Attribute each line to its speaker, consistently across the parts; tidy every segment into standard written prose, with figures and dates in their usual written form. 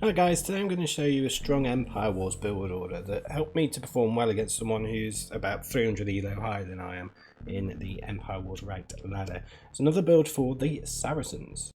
Speaker 1: Hi guys, today I'm going to show you a strong Empire Wars build order that helped me to perform well against someone who's about 300 elo higher than I am in the Empire Wars ranked ladder. It's another build for the Saracens.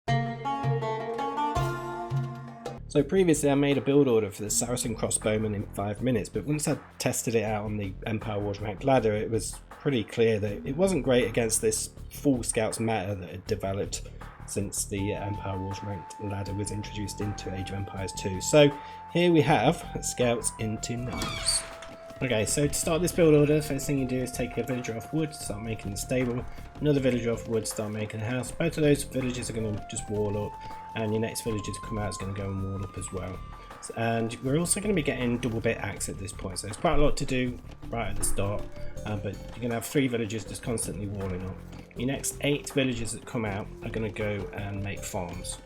Speaker 1: So previously I made a build order for the Saracen crossbowman in 5 minutes, but once I tested it out on the Empire Wars ranked ladder, it was pretty clear that it wasn't great against this full scouts meta that had developed since the Empire Wars ranked ladder was introduced into Age of Empires 2. So here we have scouts into knives. Okay, so to start this build order, the first thing you do is take a villager off wood, start making the stable, another villager off wood, start making a house. Both of those villagers are going to just wall up, and your next villager to come out is going to go and wall up as well. And we're also going to be getting double bit axe at this point, so there's quite a lot to do right at the start, but you're going to have 3 villagers just constantly walling up. Your next 8 villagers that come out are going to go and make farms,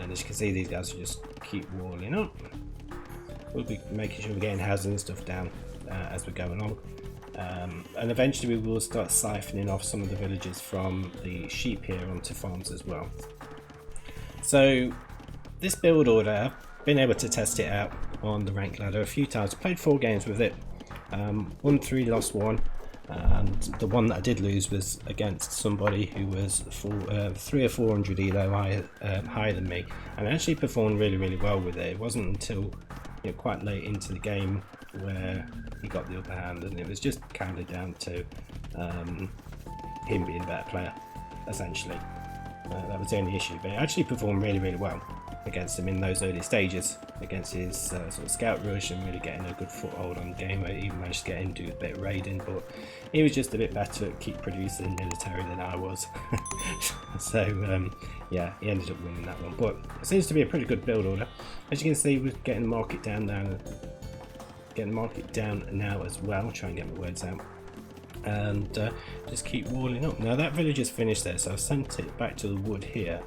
Speaker 1: and as you can see, these guys just keep walling up. We'll be making sure we're getting houses and stuff down as we're going on, and eventually we will start siphoning off some of the villagers from the sheep here onto farms as well. So this build order, I've been able to test it out on the ranked ladder a few times. Played 4 games with it, won 3, lost 1, and the one that I did lose was against somebody who was 300 or 400 elo higher than me, and I actually performed really well with it. It wasn't until quite late into the game where he got the upper hand, and it was just kind of down to him being a better player, essentially. That was the only issue, but I actually performed really well against him in those early stages, against his sort of scout rush and really getting a good foothold on the game. I even managed to get him to do a bit of raiding, but he was just a bit better at keep producing military than I was. So yeah, he ended up winning that one, but it seems to be a pretty good build order. As you can see, we're getting the market down now, as well. Try and get my words out, and just keep walling up. Now that villager's finished there, so I've sent it back to the wood here.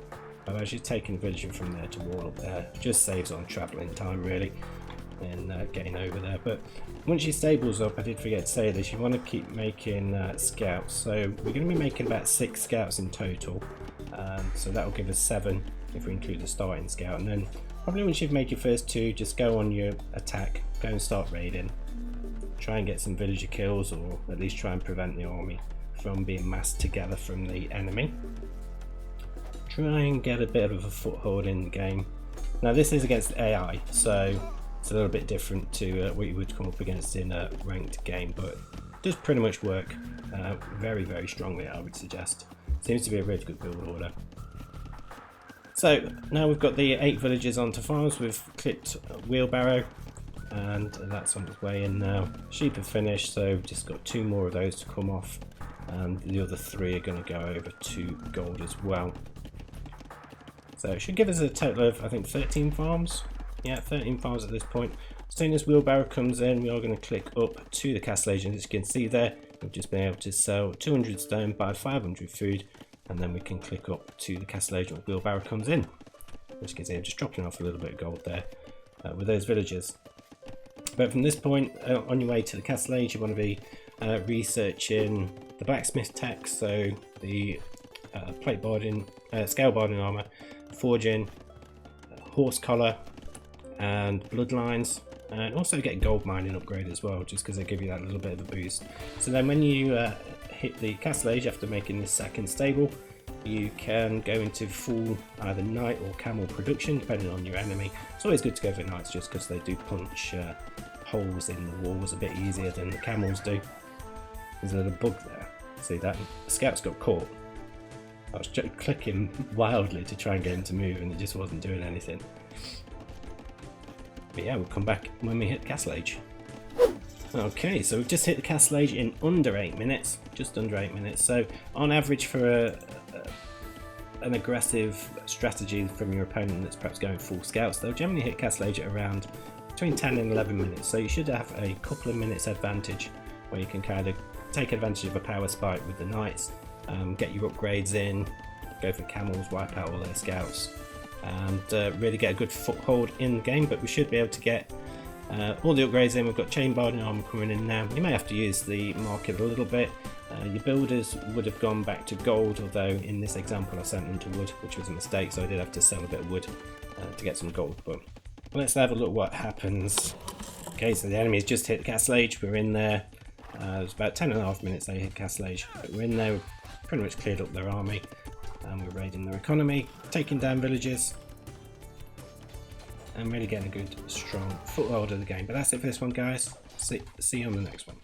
Speaker 1: I've actually taken the villager from there to wall up there. It just saves on travelling time really and getting over there. But once your stable's up, I did forget to say this, you want to keep making scouts. So we're going to be making about 6 scouts in total, so that will give us 7 if we include the starting scout. And then probably once you've made your first 2, just go on your attack, go and start raiding, try and get some villager kills, or at least try and prevent the army from being massed together from the enemy. Try and get a bit of a foothold in the game. Now this is against AI, so it's a little bit different to what you would come up against in a ranked game, but it does pretty much work very strongly, I would suggest. Seems to be a really good build order. So now we've got the 8 villagers onto farms. We've clicked wheelbarrow, and that's on its way in now. Sheep have finished, so we've just got 2 more of those to come off, and the other 3 are going to go over to gold as well. So it should give us a total of, I think, 13 farms. Yeah, 13 farms at this point. As soon as wheelbarrow comes in, we are going to click up to the castle agent. As you can see there, we've just been able to sell 200 stone, buy 500 food, and then we can click up to the castle agent when wheelbarrow comes in. As you can see, I'm just dropping off a little bit of gold there with those villagers. But from this point, on your way to the castle age, you want to be researching the blacksmith tech, so the plate barding, scale barding armor, forging, horse collar, and bloodlines, and also get gold mining upgrade as well, just because they give you that little bit of a boost. So then when you hit the castle age after making this second stable, you can go into full either knight or camel production depending on your enemy. It's always good to go for knights just because they do punch holes in the walls a bit easier than the camels do. There's a little bug there, see that? The scouts got caught. I was just clicking wildly to try and get him to move, and it just wasn't doing anything. But yeah, we'll come back when we hit castle age. Okay, so we've just hit the castle age in under 8 minutes, just under 8 minutes. So on average for an aggressive strategy from your opponent that's perhaps going full scouts, they'll generally hit castle age at around between 10 and 11 minutes. So you should have a couple of minutes advantage where you can kind of take advantage of a power spike with the knights, get your upgrades in, go for camels, wipe out all their scouts, and really get a good foothold in the game. But we should be able to get all the upgrades in. We've got chain barding armor coming in now. You may have to use the market a little bit. Your builders would have gone back to gold, although in this example I sent them to wood, which was a mistake, so I did have to sell a bit of wood to get some gold. But let's have a look what happens. Okay, so the enemy's just hit Castle Age. We're in there. It was about 10.5 minutes they hit Castle Age. But we're in there. We've pretty much cleared up their army. And we're raiding their economy, taking down villages, and really getting a good, strong foothold of the game. But that's it for this one, guys. See you on the next one.